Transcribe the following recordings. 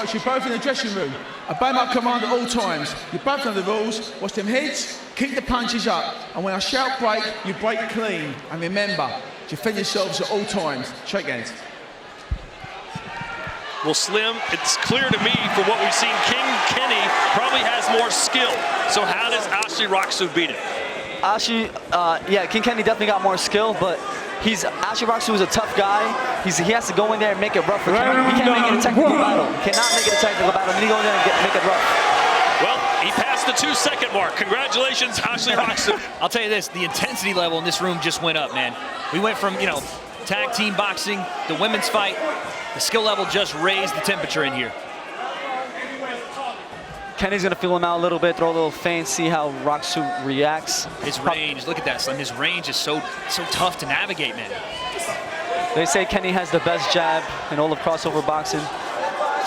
Folks, you're both in the dressing room. Obey my command at all times. You both know the rules. Watch them heads, keep the punches up. And when I shout break, you break clean. And remember, defend yourselves at all times. Shake hands. Well, Slim, it's clear to me from what we've seen, Kenny probably has more skill. So how does Ashley Roxu beat him? Yeah, Kenny definitely got more skill, but Ashley Roxu is a tough guy. He has to go in there and make it rough for Kenny. He can't make it a technical battle. He cannot make it a technical battle. He needs to go in there and make it rough. Well, he passed the 2-second mark. Congratulations, Ashley Roxu. I'll tell you this, the intensity level in this room just went up, man. We went from, tag team boxing, the women's fight. The skill level just raised the temperature in here. Kenny's gonna feel him out a little bit, throw a little feint, see how Roxu reacts. His range, look at that, Slim. His range is so tough to navigate, man. They say Kenny has the best jab in all of crossover boxing. He's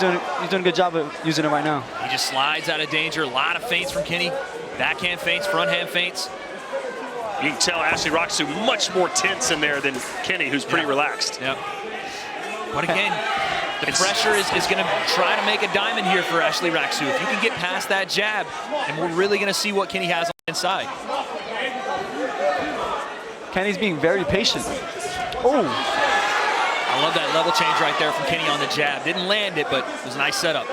doing a good job of using it right now. He just slides out of danger. A lot of feints from Kenny. Backhand feints, front hand feints. You can tell Ashley Roxu much more tense in there than Kenny, who's pretty relaxed. Yep. But again, the pressure is going to try to make a diamond here for Ashley Roxu. If you can get past that jab, and we're really going to see what Kenny has on the inside. Kenny's being very patient. Oh. I love that level change right there from Kenny on the jab. Didn't land it, but it was a nice setup.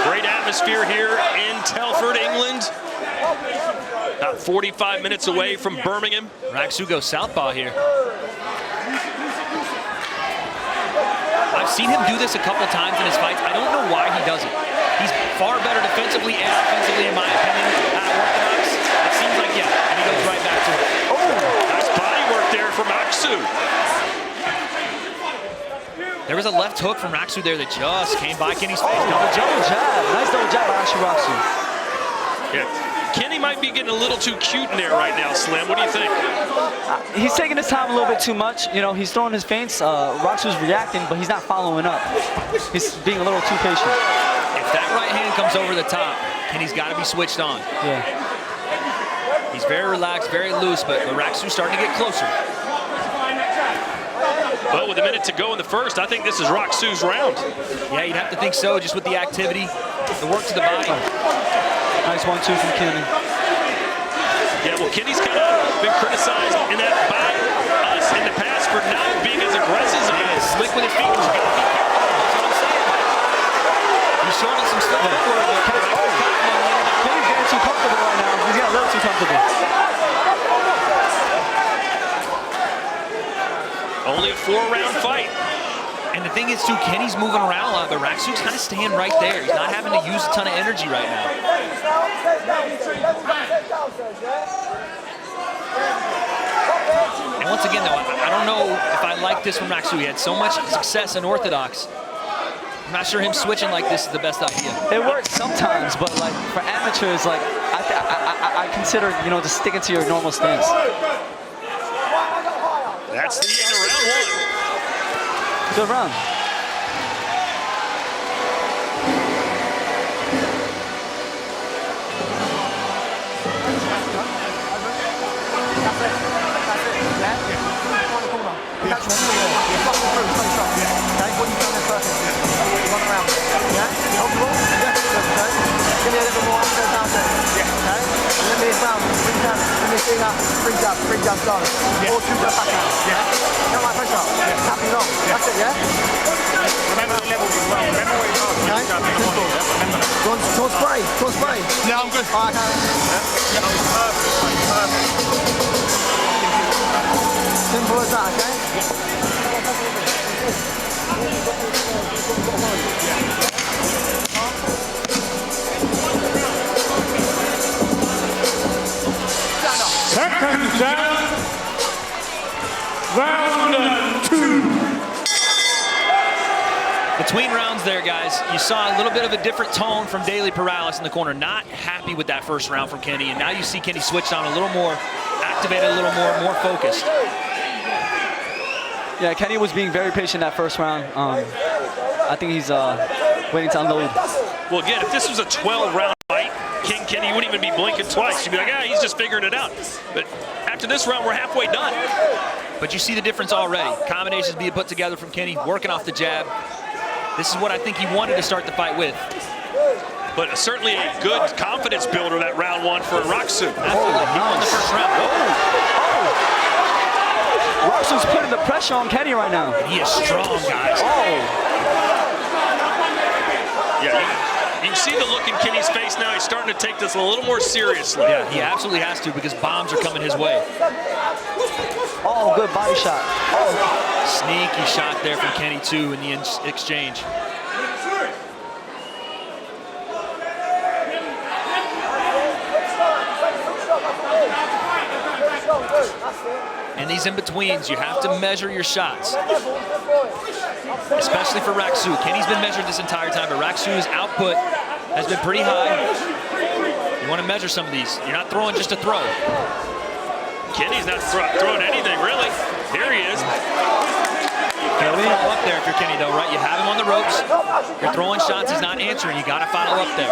Great atmosphere here in Telford, England. About 45 minutes away from Birmingham. Roxu goes southpaw here. I've seen him do this a couple times in his fights. I don't know why he does it. He's far better defensively and offensively, in my opinion, orthodox. It seems like, yeah, and he goes right back to it. Oh, nice body work there from Roxu. There was a left hook from Roxu there that just came by Kenny's face. Double jab. Nice double jab by Ashley Roxu. Yeah. Kenny might be getting a little too cute in there right now, Slim. What do you think? He's taking his time a little bit too much. He's throwing his feints. Roxu's reacting, but he's not following up. He's being a little too patient. If that right hand comes over the top, Kenny's got to be switched on. Yeah. He's very relaxed, very loose, but Roxu's starting to get closer. Well, with a minute to go in the first, I think this is Roxu's round. Yeah, you'd have to think so, just with the activity, the work to the body. Nice 1-2 from Kenny. Yeah, well, Kenny's kind of been criticized in that by us in the past for not being as aggressive and slick with his feet. That's what I'm saying. He's showing us some stuff. Kenny's getting too comfortable right now. He's getting a little too comfortable. Only a 4-round fight. And the thing is, too, Kenny's moving around a lot, but Roxu's kind of staying right there. He's not having to use a ton of energy right now. And once again, though, I don't know if I like this from Roxu. He had so much success in orthodox. I'm not sure him switching like this is the best idea. It works sometimes, but like for amateurs, like I consider, just sticking to your normal stance. That's the end of round one. Good round. Free jab done. Yeah. Or 2 jab back out. Yeah. You don't like pressure? Yeah. Tapping long. Yeah. That's it, yeah? Remember the levels as well. Remember what you asked. Okay. Simple. Remember that. Do you want spray? Do you want spray? Yeah, I'm good. All right, okay. Yeah, perfect. Simple as that, okay? Second down, round 2. Between rounds there, guys, you saw a little bit of a different tone from Daily Perales in the corner. Not happy with that first round from Kenny, and now you see Kenny switched on a little more, activated a little more focused. Yeah, Kenny was being very patient that first round. I think he's waiting to unload. Well, again, if this was a 12-round fight, King Kenny, you wouldn't even be blinking twice. You'd be like, yeah, he's just figuring it out. But after this round, we're halfway done. But you see the difference already. Combinations being put together from Kenny, working off the jab. This is what I think he wanted to start the fight with. But certainly a good confidence builder that round one for Raksu. Absolutely. He won the first round. Raksu's putting the pressure on Kenny right now. He is strong, guys. Yeah, you can see the look in Kenny's face now. He's starting to take this a little more seriously. Yeah, he absolutely has to because bombs are coming his way. Oh, good body shot. Sneaky shot there from Kenny, too, in the exchange. And these in-betweens, you have to measure your shots, especially for Raksu. Kenny's been measured this entire time, but Raksu's output has been pretty high. You want to measure some of these. You're not throwing just a throw. Kenny's not throwing anything, really. Here he is. You gotta follow up there if you're Kenny, though, right? You have him on the ropes. You're throwing shots, he's not answering. You got to follow up there.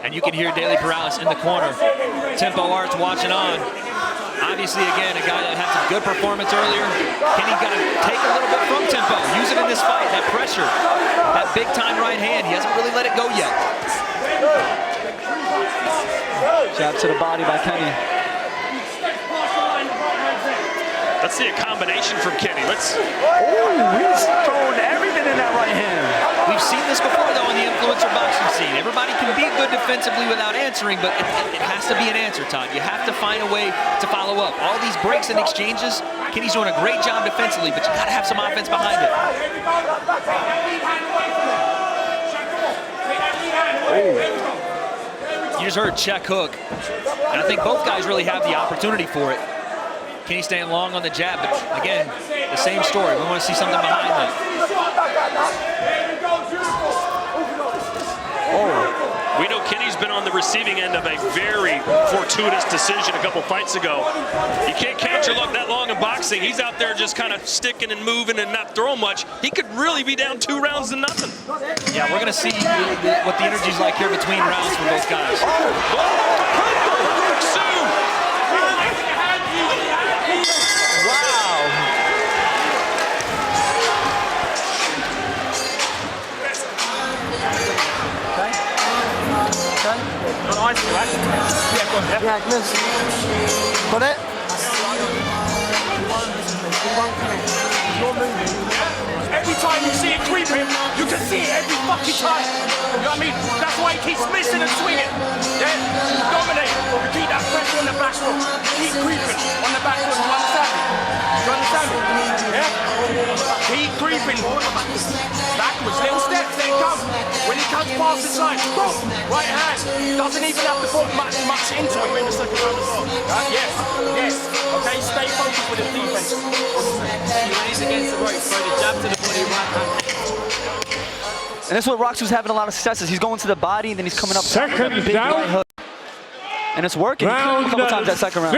And you can hear Daily Perales in the corner. Tempo Arts watching on. Obviously, again, a guy that had some good performance earlier. Kenny's got to take a little bit from Tempo. Use it in this fight, that pressure. That big-time right hand. He hasn't really let it go yet. Jab to the body by Kenny. Let's see a combination from Kenny. He's throwing everything in that right hand. We've seen this before, though, in the influencer boxing scene. Everybody can be good defensively without answering, but it has to be an answer, Todd. You have to find a way to follow up. All these breaks and exchanges, Kenny's doing a great job defensively, but you got to have some offense behind it. You just heard check hook, and I think both guys really have the opportunity for it. Kenny staying long on the jab, but again, the same story. We want to see something behind that. We know Kenny's been on the receiving end of a very fortuitous decision a couple fights ago. You can't count your luck that long in boxing. He's out there just kind of sticking and moving and not throwing much. He could really be down 2 rounds to nothing. Yeah, we're going to see what the energy's like here between rounds for both guys. Yeah, miss. Got it? Every time you see it creeping, you can see it every fucking time. You know what I mean? That's why he keeps missing and swinging. Yeah? Dominate. You keep that pressure on the back foot. Keep creeping on the back foot. You understand me? You understand me? Yeah? Keep creeping. Backwards, little steps, there it comes. When he comes past the side, boom, right hand. Doesn't even have to put much into it in the second round as well. Yes, yes. Okay, stay focused with the defense. When he's against the ropes, throw the jab to the body, right hand. And that's what Raksu's having a lot of successes. He's going to the body, and then he's coming up with a big right hook. And it's working. He cleared him a couple times that second round.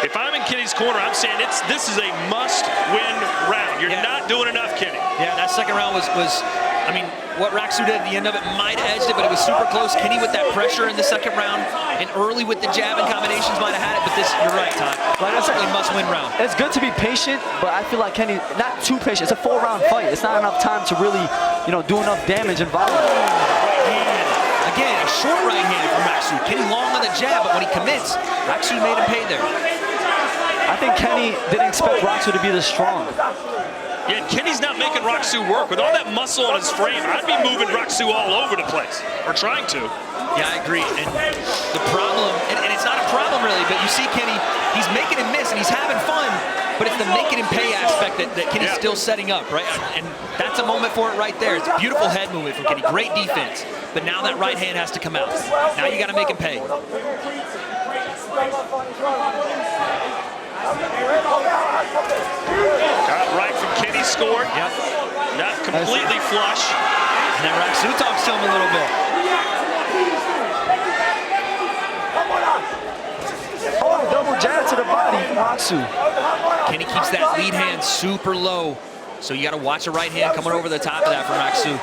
If I'm in Kenny's corner, I'm saying this is a must-win round. You're not doing enough, Kenny. Yeah, that second round was I mean, what Raksu did at the end of it might have edged it, but it was super close. Kenny with that pressure in the second round, and early with the jab and combinations might have had it, but this, you're right, Todd. That's certainly a must-win round. It's good to be patient, but I feel like Kenny, not too patient. It's a 4-round fight. It's not enough time to really, do enough damage and volume. Again, a short right hand from Raksu. Kenny long on the jab, but when he commits, Raksu made him pay there. I think Kenny didn't expect Raksu to be this strong. Yeah, Kenny's not making Raksu work. With all that muscle on his frame, I'd be moving Raksu all over the place, or trying to. Yeah, I agree. And the problem, and it's not a problem really, but you see Kenny, he's making him miss and he's having fun, but it's the making him pay aspect that Kenny's still setting up, right? And that's a moment for it right there. It's a beautiful head movement from Kenny, great defense. But now that right hand has to come out. Now you got to make him pay. Got right from Kenny, scored. Yep. Not completely flush. And then Raksu talks to him a little bit. Oh, double jab to the body from Raksu. Kenny keeps that lead hand super low So you got to watch a right hand coming over the top of that from Raksu.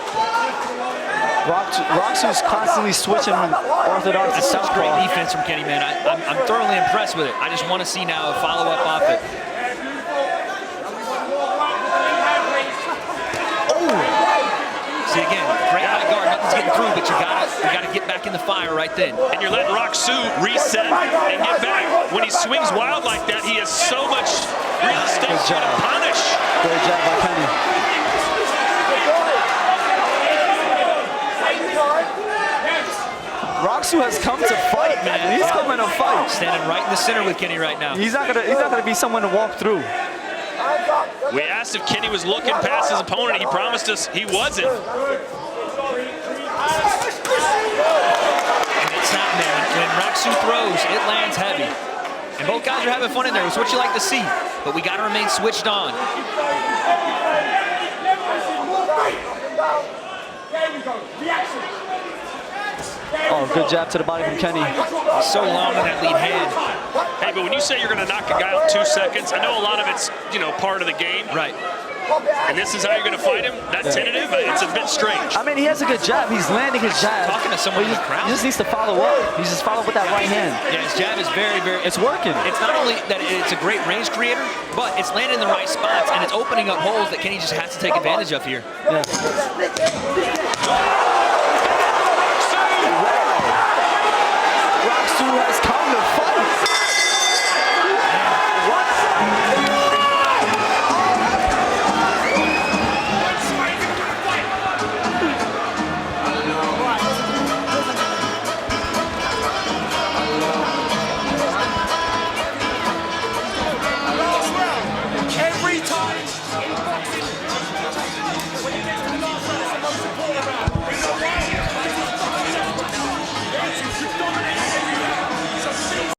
Raksu's constantly switching from orthodox to That's such great southpaw. defense from Kenny, man. I'm thoroughly impressed with it. I just want to see now a follow-up off it. See, again, great high guard, nothing's getting through, but you gotta get back in the fire right then. And you're letting Raksu reset and get back. When he swings wild like that, he has so much real estate to punish. Great job by Kenny. Raksu has come to fight, man. He's coming to fight. Standing right in the center with Kenny right now. He's not gonna be someone to walk through. We asked if Kenny was looking past his opponent. He promised us he wasn't. And it's not, man. When Raksu throws, it lands heavy. And both guys are having fun in there. It's what you like to see. But we got to remain switched on. Oh, good jab to the body from Kenny. So long in that lead hand. Hey, but when you say you're going to knock a guy out in 2 seconds, I know a lot of it's, part of the game. Right. And this is how you're going to fight him? That tentative? It's a bit strange. I mean, he has a good jab. He's landing his jab. Talking to someone in the crowd. He just needs to follow up. He just follow up with that right hand. Yeah, his jab is very, very... It's working. It's not only that it's a great range creator, but it's landing in the right spots, and it's opening up holes that Kenny just has to take advantage of here. Yeah. Raksu has come to fight. Every time. When you get to the last round, it's the most important round. You know why? You dominate every round. So see.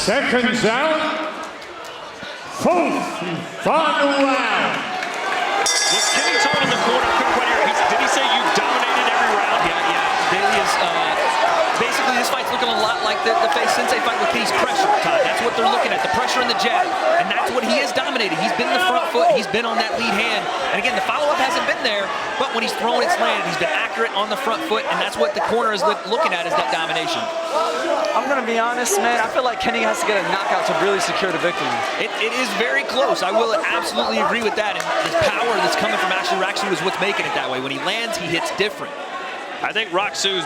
Seconds out. Fourth and final round. Was Kenny told in the corner, I couldn't quite hear, did he say you've dominated every round? Yeah. Bailey is... basically, this fight's looking a lot like the Face Sensei fight with Kenny's pressure, Todd. That's what they're looking at, the pressure and the jab. And that's what he is dominating. He's been in the front foot. He's been on that lead hand. And again, the follow-up hasn't been there, but when he's thrown, it's landed. He's been accurate on the front foot, and that's what the corner is looking at, is that domination. I'm going to be honest, man. I feel like Kenny has to get a knockout to really secure the victory. It is very close. I will absolutely agree with that. And the power that's coming from Raksu is what's making it that way. When he lands, he hits different. I think Raksu's,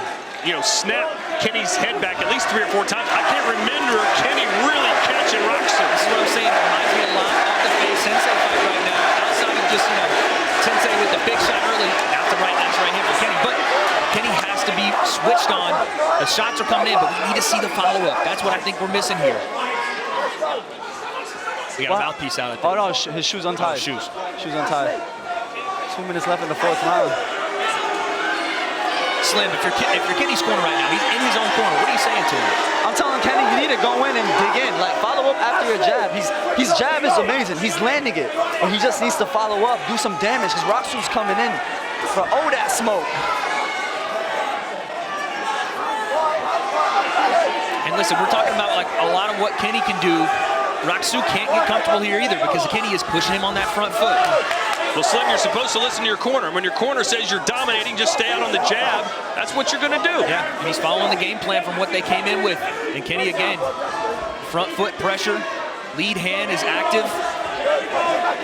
snapped Kenny's head back at least 3 or 4 times. I can't remember Kenny really catching Raksu. This is what I'm saying. It reminds me a lot of the Face Sensei fight right now. Outside of just, Sensei with the big shot early. Not the right hand for Kenny. But Kenny has to be switched on. The shots are coming in, but we need to see the follow-up. That's what I think we're missing here. We got a mouthpiece out at Oh, no, his shoe's untied. Oh, shoes. Shoe's untied. 2 minutes left in the 4th round. Slim, if you're Kenny's corner right now, he's in his own corner. What are you saying to him? I'm telling Kenny, you need to go in and dig in. Like, follow up after your jab. His jab is amazing. He's landing it. But he just needs to follow up, do some damage, because Raksu's coming in for that smoke. And listen, we're talking about like a lot of what Kenny can do. Raksu can't get comfortable here either because Kenny is pushing him on that front foot. Well, Slim, you're supposed to listen to your corner. When your corner says you're dominating, just stay out on the jab. That's what you're going to do. Yeah, and he's following the game plan from what they came in with. And Kenny, again, front foot pressure, lead hand is active.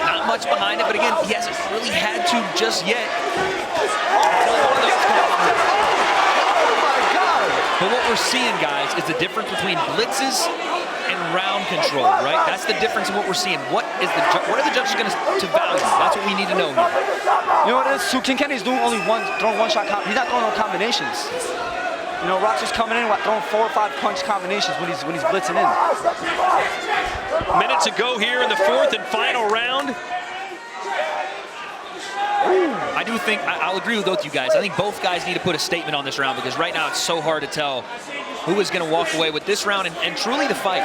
Not much behind it, but again, he hasn't really had to just yet. But what we're seeing, guys, is the difference between blitzes and round control, right? That's the difference in what we're seeing. What are the judges going to value? That's what we need to know here. You know what it is? King Kenny's doing throwing one shot. He's not throwing no combinations. Raksu's coming in throwing 4 or 5 punch combinations when he's blitzing in. Minute to go here in the 4th and final round. I do think, I'll agree with both you guys. I think both guys need to put a statement on this round because right now it's so hard to tell who is going to walk away with this round and truly the fight.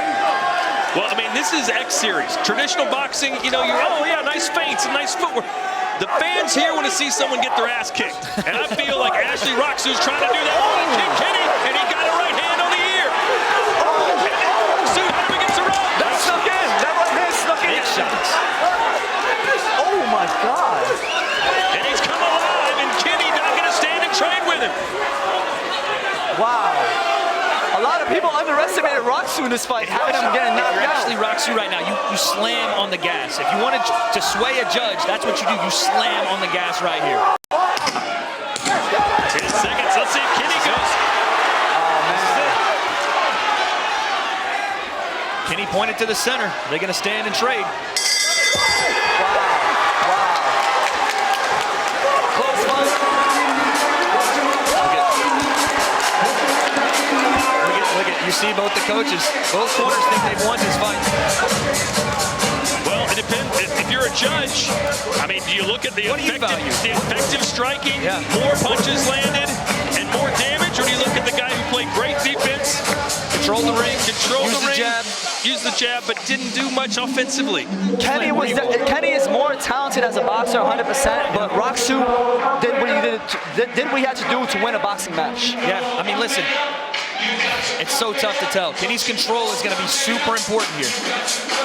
Well, I mean, this is X Series. Traditional boxing, you know, oh yeah, nice feints and nice footwork. The fans here want to see someone get their ass kicked. And I feel like Ashley Roxu's trying to do that. Oh, kick Kenny, and he got a right hand on the ear. And then Roxu up against the rope. That snuck in. That right hand snuck in. Big shots. Oh my God. And he's come alive, and Kenny not going to stand and trade with him. Wow. A lot of people underestimated Roxu in this fight, having him getting knocked You're out. Ashley Roxu right now. You slam on the gas. If you wanted to sway a judge, that's what you do. You slam on the gas right here. 10 seconds. Let's see if Kenny goes. Kenny pointed to the center. They're going to stand and trade. Close one. Look at, you see both the coaches. Both corners think they've won this fight. Well, it depends. If you're a judge, I mean, do you look at the effective striking, more punches landed, and more damage, or do you look at the guy who played great defense, controlled the ring, used the jab, but didn't do much offensively? Kenny is more talented as a boxer, 100%, but Roxu did what he had to do to win a boxing match. Yeah, I mean, listen. It's so tough to tell. Kenny's control is going to be super important here.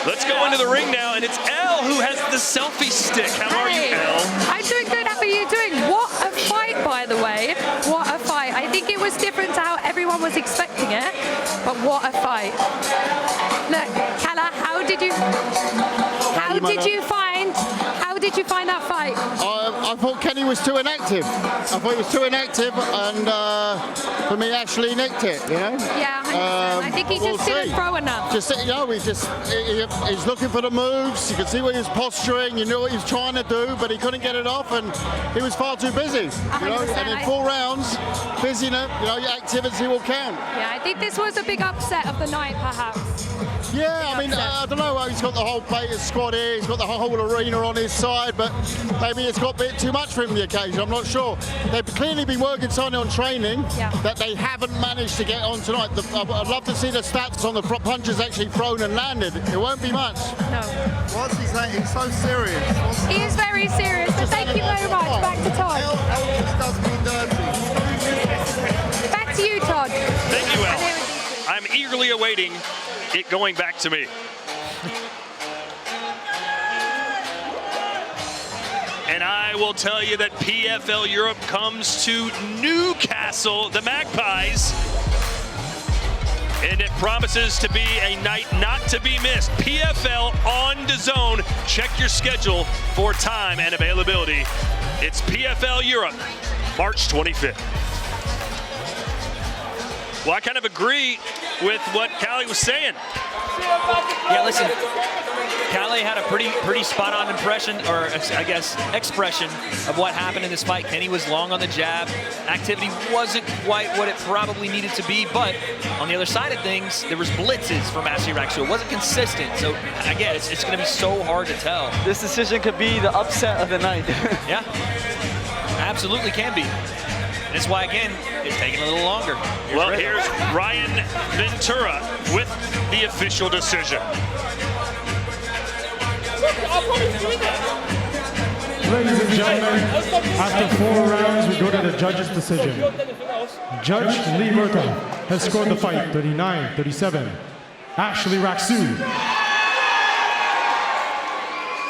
Let's go into the ring now, and it's Elle who has the selfie stick. How are you, Elle? I'm doing good. How are you doing? What a fight, by the way. What a fight. I think it was different to how everyone was expecting it, but what a fight. Look, Kala, how did you find that fight? I thought Kenny was too inactive. I thought he was too inactive, and for me, Ashley nicked it. You know. Yeah, 100%. I think he just didn't throw enough. He's looking for the moves. You can see where he was posturing. You knew what he was trying to do, but he couldn't get it off, and he was far too busy. You know, and in 4 rounds, busyness, your activity will count. Yeah, I think this was a big upset of the night, perhaps. Yeah, I mean, I don't know. He's got the whole Beta squad here. He's got the whole arena on his side, but maybe it's got a bit too much for him on the occasion. I'm not sure. They've clearly been working something on training that they haven't managed to get on tonight. I'd love to see the stats on the punches actually thrown and landed. It won't be much. No. What's he saying? He's so serious. He is very serious, but thank you very much. Back to Todd. Back to you, Todd. Thank you, Elle. I'm eagerly awaiting it going back to me. And I will tell you that PFL Europe comes to Newcastle, the Magpies. And it promises to be a night not to be missed. PFL on DAZN. Check your schedule for time and availability. It's PFL Europe, March 25th. Well, I kind of agree with what Callie was saying. Yeah, listen, Callie had a pretty spot-on impression, or I guess expression of what happened in this fight. Kenny was long on the jab. Activity wasn't quite what it probably needed to be, but on the other side of things, there was blitzes from Ashley Roxu. It wasn't consistent, so again, it's going to be so hard to tell. This decision could be the upset of the night. Yeah, absolutely can be. That's why, again, it's taking a little longer. Here's Ryan Ventura with the official decision. Ladies and gentlemen, after 4 rounds, we go to the judge's decision. Judge Lee Murtha has scored the fight 39-37. Ashley Roxu.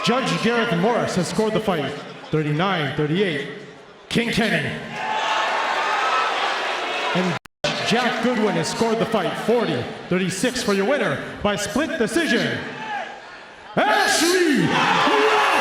Judge Gareth Morris has scored the fight 39-38. King Kenny. And Jack Goodwin has scored the fight 40-36 for your winner by split decision, Ashley Roxu!